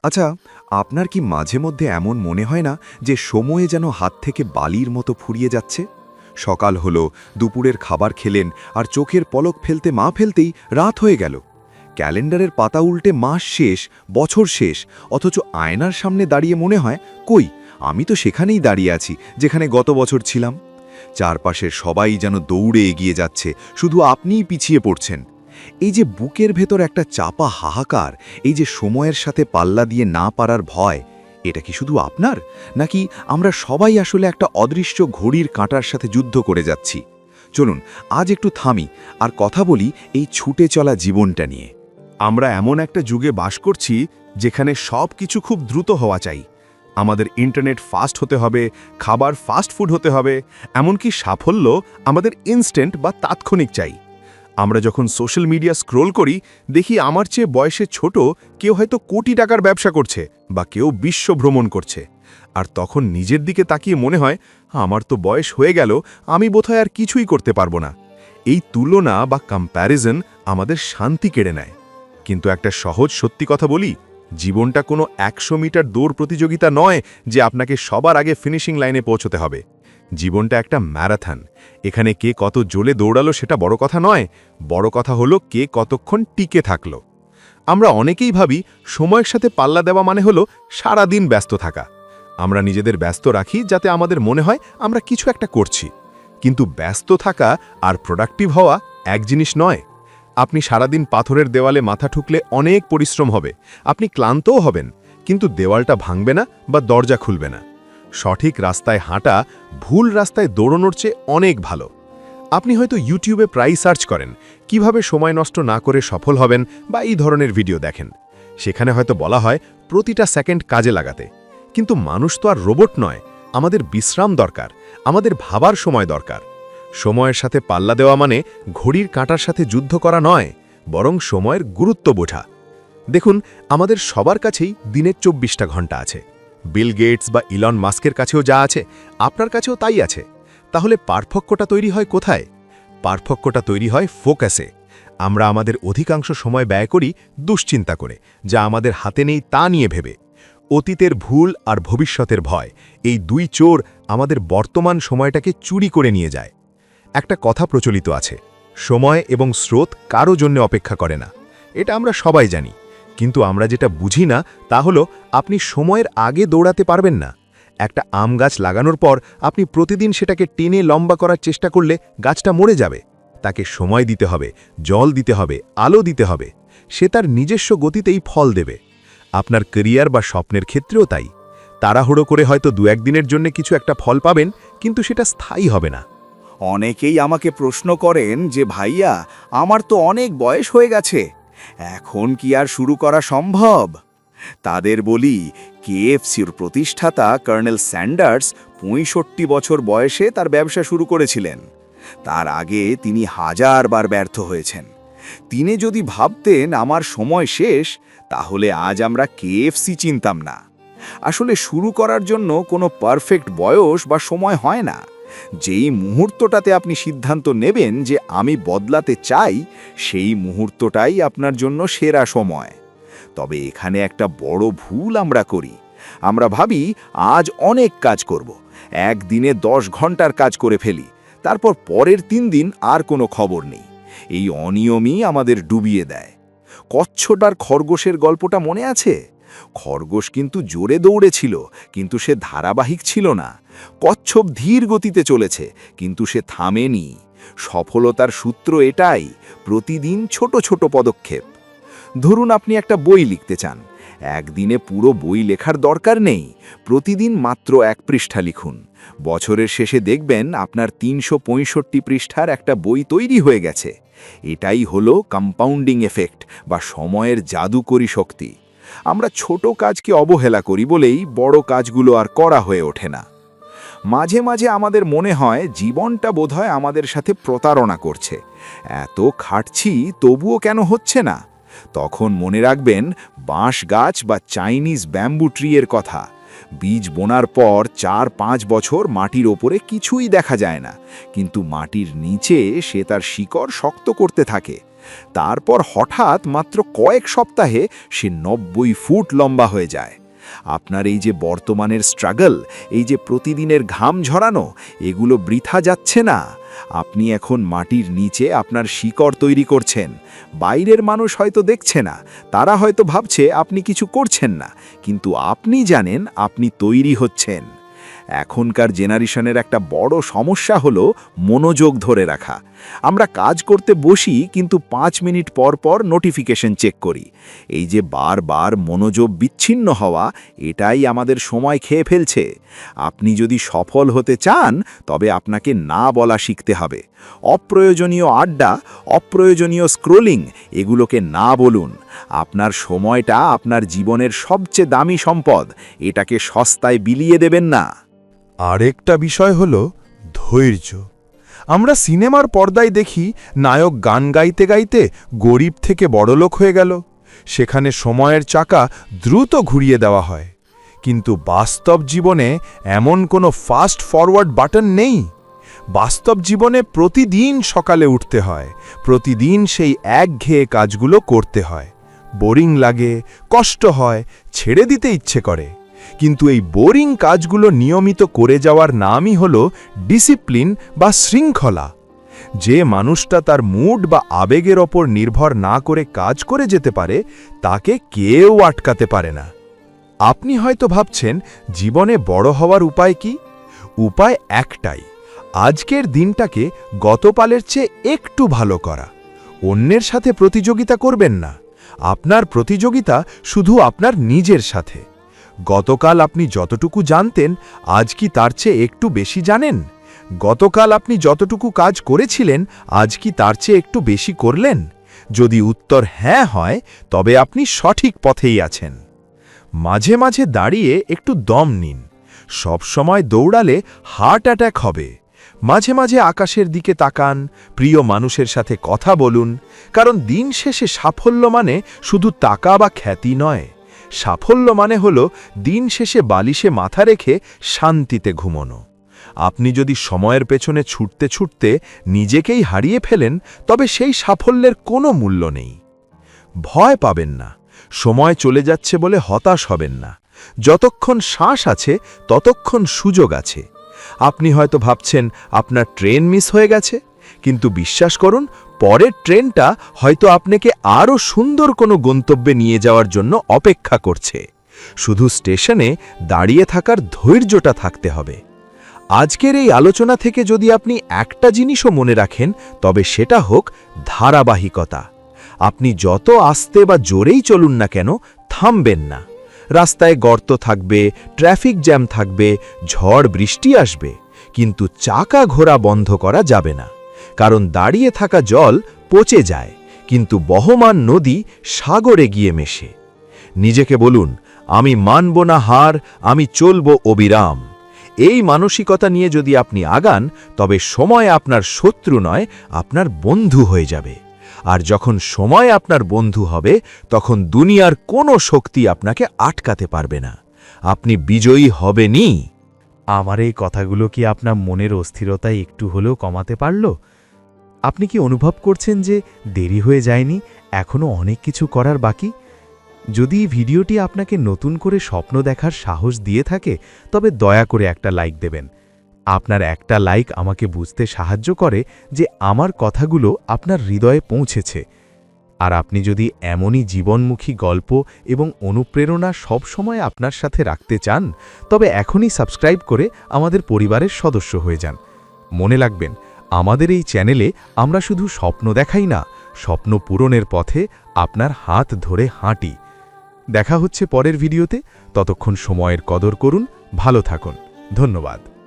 আচ্ছা, আপনার কি মাঝে মধ্যে এমন মনে হয় না যে সময়ে যেন হাত থেকে বালির মতো ফুরিয়ে যাচ্ছে? সকাল হলো, দুপুরের খাবার খেলেন, আর চোখের পলক ফেলতে মা ফেলতেই রাত হয়ে গেল। ক্যালেন্ডারের পাতা উল্টে মাস শেষ, বছর শেষ, অথচ আয়নার সামনে দাঁড়িয়ে মনে হয়, কই, আমি তো সেখানেই দাঁড়িয়ে আছি যেখানে গত বছর ছিলাম। চারপাশের সবাই যেন দৌড়ে এগিয়ে যাচ্ছে, শুধু আপনিই পিছিয়ে পড়ছেন। এই যে বুকের ভেতর একটা চাপা হাহাকার, এই যে সময়ের সাথে পাল্লা দিয়ে না পারার ভয়, এটা কি শুধু আপনার, নাকি আমরা সবাই আসলে একটা অদৃশ্য ঘড়ির কাঁটার সাথে যুদ্ধ করে যাচ্ছি? চলুন আজ একটু থামি আর কথা বলি এই ছুটে চলা জীবনটা নিয়ে। আমরা এমন একটা যুগে বাস করছি যেখানে সব কিছু খুব দ্রুত হওয়া চাই। আমাদের ইন্টারনেট ফাস্ট হতে হবে, খাবার ফাস্ট ফুড হতে হবে, এমনকি সাফল্য আমাদের ইনস্ট্যান্ট বা তাৎক্ষণিক চাই। আমরা যখন সোশ্যাল মিডিয়া স্ক্রোল করি, দেখি আমার চেয়ে বয়সে ছোট কেউ হয়তো কোটি টাকার ব্যবসা করছে বা কেউ বিশ্ব ভ্রমণ করছে। আর তখন নিজের দিকে তাকিয়ে মনে হয়, আমার তো বয়স হয়ে গেল, আমি বোধহয় আর কিছুই করতে পারবো না। এই তুলনা বা কম্প্যারিজন আমাদের শান্তি কেড়ে নেয়। কিন্তু একটা সহজ সত্যি কথা বলি, জীবনটা কোনো ১০০ মিটার দৌড় প্রতিযোগিতা নয় যে আপনাকে সবার আগে ফিনিশিং লাইনে পৌঁছতে হবে। জীবনটা একটা ম্যারাথন। এখানে কে কত জোরে দৌড়ালো সেটা বড় কথা নয়, বড় কথা হলো কে কতক্ষণ টিকে থাকলো। আমরা অনেকেই ভাবি সময়ের সাথে পাল্লা দেওয়া মানে হলো সারাদিন ব্যস্ত থাকা। আমরা নিজেদের ব্যস্ত রাখি যাতে আমাদের মনে হয় আমরা কিছু একটা করছি। কিন্তু ব্যস্ত থাকা আর প্রোডাক্টিভ হওয়া এক জিনিস নয়। আপনি সারাদিন পাথরের দেওয়ালে মাথা ঠুকলে অনেক পরিশ্রম হবে, আপনি ক্লান্তও হবেন, কিন্তু দেওয়ালটা ভাঙবে না বা দরজা খুলবে না। সঠিক রাস্তায় হাঁটা ভুল রাস্তায় দৌড়ানোর চেয়ে অনেক ভালো। আপনি হয়তো ইউটিউবে প্রায় সার্চ করেন কিভাবে সময় নষ্ট না করে সফল হবেন বা এই ধরনের ভিডিও দেখেন। সেখানে হয়তো বলা হয় প্রতিটা সেকেন্ড কাজে লাগাতে। কিন্তু মানুষ তো আর রোবট নয়, আমাদের বিশ্রাম দরকার, আমাদের ভাবার সময় দরকার। সময়ের সাথে পাল্লা দেওয়া মানে ঘড়ির কাঁটার সাথে যুদ্ধ করা নয়, বরং সময়ের গুরুত্ব বোঝা। দেখুন, আমাদের সবার কাছেই দিনের ২৪টা ঘন্টা আছে। বিল গেটস বা ইলন মাস্কের কাছেও যা আছে, আপনার কাছেও তাই আছে। তাহলে পার্থক্যটা তৈরি হয় কোথায়? পার্থক্যটা তৈরি হয় ফোকাসে। আমরা আমাদের অধিকাংশ সময় ব্যয় করি দুশ্চিন্তা করে, যা আমাদের হাতে নেই তা নিয়ে ভেবে। অতীতের ভুল আর ভবিষ্যতের ভয়, এই দুই চোর আমাদের বর্তমান সময়টাকে চুরি করে নিয়ে যায়। একটা কথা প্রচলিত আছে, সময় এবং স্রোত কারো জন্য অপেক্ষা করে না। এটা আমরা সবাই জানি, কিন্তু আমরা যেটা বুঝি না তা হলো আপনি সময়ের আগে দৌড়াতে পারবেন না। একটা আম গাছ লাগানোর পর আপনি প্রতিদিন সেটাকে টেনে লম্বা করার চেষ্টা করলে গাছটা মরে যাবে। তাকে সময় দিতে হবে, জল দিতে হবে, আলো দিতে হবে। সে তার নিজস্ব গতিতেই ফল দেবে। আপনার ক্যারিয়ার বা স্বপ্নের ক্ষেত্রেও তাই। তাড়াহুড়ো করে হয়তো ২-১ দিনের জন্য কিছু একটা ফল পাবেন, কিন্তু সেটা স্থায়ী হবে না। অনেকেই আমাকে প্রশ্ন করেন যে ভাইয়া, আমার তো অনেক বয়স হয়ে গেছে, এখন কি আর শুরু করা সম্ভব? তাদের বলি, কেএফসির প্রতিষ্ঠাতা কর্নেল স্যান্ডার্স ৬৫ বছর বয়সে তার ব্যবসা শুরু করেছিলেন। তার আগে তিনি হাজারবার ব্যর্থ হয়েছেন। তিনি যদি ভাবতেন আমার সময় শেষ, তাহলে আজ আমরা কেএফসি চিনতাম না। আসলে শুরু করার জন্য কোনো পারফেক্ট বয়স বা সময় হয় না। যেই মুহূর্তটাতে আপনি সিদ্ধান্ত নেবেন যে আমি বদলাতে চাই, সেই মুহূর্তটাই আপনার জন্য সেরা সময়। তবে এখানে একটা বড় ভুল আমরা করি। আমরা ভাবি আজ অনেক কাজ করব, একদিনে ১০ ঘন্টার কাজ করে ফেলি, তারপর পরের ৩ দিন আর কোনো খবর নেই। এই অনিয়মই আমাদের ডুবিয়ে দেয়। কচ্ছটার খরগোশের গল্পটা মনে আছে? খরগোশ কিন্তু জোরে দৌড়েছিল, কিন্তু সে ধারাবাহিক ছিল না। কচ্ছপ ধীর গতিতে চলেছে, কিন্তু সে থামেনি। সফলতার সূত্র এটাই, প্রতিদিন ছোট ছোট পদক্ষেপ। ধরুন আপনি একটা বই লিখতে চান, একদিনে পুরো বই লেখার দরকার নেই, প্রতিদিন মাত্র ১ পৃষ্ঠা লিখুন। বছরের শেষে দেখবেন আপনার ৩৬৫ পৃষ্ঠার একটা বই তৈরি হয়ে গেছে। এটাই হলো কম্পাউন্ডিং এফেক্ট বা সময়ের জাদুকরী শক্তি। আমরা ছোট কাজকে অবহেলা করি বলেই বড় কাজগুলো আর করা হয়ে ওঠে না। মাঝে মাঝে আমাদের মনে হয় জীবনটা বোধহয় আমাদের সাথে প্রতারণা করছে। এত খাটছি তবুও কেন হচ্ছে না? তখন মনে রাখবেন বাঁশ গাছ বা চাইনিজ ব্যাম্বু ট্রি এর কথা। বীজ বোনার পর ৪-৫ বছর মাটির ওপরে কিছুই দেখা যায় না, কিন্তু মাটির নিচে সে তার শিকড় শক্ত করতে থাকে। তারপর হঠাৎ মাত্র কয়েক সপ্তাহে সে 90 ফুট লম্বা হয়ে যায়। আপনার এই যে বর্তমানের স্ট্রাগল, এই যে প্রতিদিনের ঘাম ঝরানো, এগুলো বৃথা যাচ্ছে না। আপনি এখন মাটির নিচে আপনার শিকড় তৈরি করছেন। বাইরের মানুষ হয়তো দেখছে না, তারা হয়তো ভাবছে আপনি কিছু করছেন না, কিন্তু আপনি জানেন আপনি তৈরি হচ্ছেন। এখনকার জেনারেশনের একটা বড় সমস্যা হলো মনোযোগ ধরে রাখা। আমরা কাজ করতে বসি কিন্তু 5 মিনিট পর পর নোটিফিকেশন চেক করি। এই যে বারবার মনোযোগ বিচ্ছিন্ন হওয়া, এটাই আমাদের সময় খেয়ে ফেলছে। আপনি যদি সফল হতে চান তবে আপনাকে না বলা শিখতে হবে। অপ্রয়োজনীয় আড্ডা, অপ্রয়োজনীয় স্ক্রোলিং, এগুলোকে না বলুন। আপনার সময়টা আপনার জীবনের সবচেয়ে দামি সম্পদ, এটাকে সস্তায় বিলিয়ে দেবেন না। আরেকটা বিষয় হলো ধৈর্য। আমরা সিনেমার পর্দায় দেখি নায়ক গান গাইতে গাইতে গরিব থেকে বড়লোক হয়ে গেল, সেখানে সময়ের চাকা দ্রুত ঘুরিয়ে দেওয়া হয়। কিন্তু বাস্তব জীবনে এমন কোনো ফাস্ট ফরওয়ার্ড বাটন নেই। বাস্তব জীবনে প্রতিদিন সকালে উঠতে হয়, প্রতিদিন সেই একঘেয়ে কাজগুলো করতে হয়। বোরিং লাগে, কষ্ট হয়, ছেড়ে দিতে ইচ্ছে করে। কিন্তু এই বোরিং কাজগুলো নিয়মিত করে যাওয়ার নামই হলো ডিসিপ্লিন বা শৃঙ্খলা। যে মানুষটা তার মুড বা আবেগের ওপর নির্ভর না করে কাজ করে যেতে পারে, তাকে কেউ আটকাতে পারে না। আপনি হয়তো ভাবছেন জীবনে বড় হওয়ার উপায় কি? উপায় একটাই, আজকের দিনটাকে গতকালের চেয়ে একটু ভালো করা। অন্যের সাথে প্রতিযোগিতা করবেন না, আপনার প্রতিযোগিতা শুধু আপনার নিজের সাথে। গতকাল আপনি যতটুকু জানতেন, আজ কি তার চেয়ে একটু বেশি জানেন? গতকাল আপনি যতটুকু কাজ করেছিলেন, আজ কি তার চেয়ে একটু বেশি করলেন? যদি উত্তর হ্যাঁ হয়, তবে আপনি সঠিক পথেই আছেন। মাঝে মাঝে দাঁড়িয়ে একটু দম নিন। সব সময় দৌড়ালে হার্ট অ্যাটাক হবে। মাঝে মাঝে আকাশের দিকে তাকান, প্রিয় মানুষের সাথে কথা বলুন, কারণ দিন শেষে সাফল্য মানে শুধু টাকা বা খ্যাতি নয়। সাফল্য মানে হলো দিন শেষে বালিশে মাথা রেখে শান্তিতে ঘুমোনো। আপনি যদি সময়ের পেছনে ছুটতে ছুটতে নিজেকেই হারিয়ে ফেলেন, তবে সেই সাফল্যের কোনো মূল্য নেই। ভয় পাবেন না, সময় চলে যাচ্ছে বলে হতাশ হবেন না। যতক্ষণ শ্বাস আছে ততক্ষণ সুযোগ আছে। আপনি হয়তো ভাবছেন আপনার ট্রেন মিস হয়ে গেছে, কিন্তু বিশ্বাস করুন, পরের ট্রেনটা হয়তো আপনাকে আরও সুন্দর কোনো গন্তব্যে নিয়ে যাওয়ার জন্য অপেক্ষা করছে। শুধু স্টেশনে দাঁড়িয়ে থাকার ধৈর্যটা থাকতে হবে। আজকের এই আলোচনা থেকে যদি আপনি একটা জিনিসও মনে রাখেন, তবে সেটা হোক ধারাবাহিকতা। আপনি যত আস্তে বা জোরেই চলুন না কেন, থামবেন না। রাস্তায় গর্ত থাকবে, ট্রাফিক জ্যাম থাকবে, ঝড় বৃষ্টি আসবে, কিন্তু চাকা ঘোরা বন্ধ করা যাবে না। কারণ দাঁড়িয়ে থাকা জল পচে যায়, কিন্তু বহমান নদী সাগরে গিয়ে মেশে। নিজেকে বলুন, আমি মানব না হার, আমি চলব অবিরাম। এই মানসিকতা নিয়ে যদি আপনি আগান, তবে সময় আপনার শত্রু নয়, আপনার বন্ধু হয়ে যাবে। আর যখন সময় আপনার বন্ধু হবে, তখন দুনিয়ার কোনো শক্তি আপনাকে আটকাতে পারবে না। আপনি বিজয়ী হবেনই। আমার এই কথাগুলো কি আপনার মনের অস্থিরতায় একটু হলেও কমাতে পারল? আপনি কি অনুভব করছেন যে দেরি হয়ে যায়নি, এখনও অনেক কিছু করার বাকি? যদি এই ভিডিওটি আপনাকে নতুন করে স্বপ্ন দেখার সাহস দিয়ে থাকে, তবে দয়া করে একটা লাইক দেবেন। আপনার একটা লাইক আমাকে বুঝতে সাহায্য করে যে আমার কথাগুলো আপনার হৃদয়ে পৌঁছেছে। আর আপনি যদি এমনই জীবনমুখী গল্প এবং অনুপ্রেরণা সব সময় আপনার সাথে রাখতে চান, তবে এখনই সাবস্ক্রাইব করে আমাদের পরিবারের সদস্য হয়ে যান। মনে রাখবেন, আমাদের এই চ্যানেলে আমরা শুধু স্বপ্ন দেখাই না, স্বপ্ন পূরণের পথে আপনার হাত ধরে হাঁটি। দেখা হচ্ছে পরের ভিডিওতে। ততক্ষণ সময়ের কদর করুন, ভালো থাকুন। ধন্যবাদ।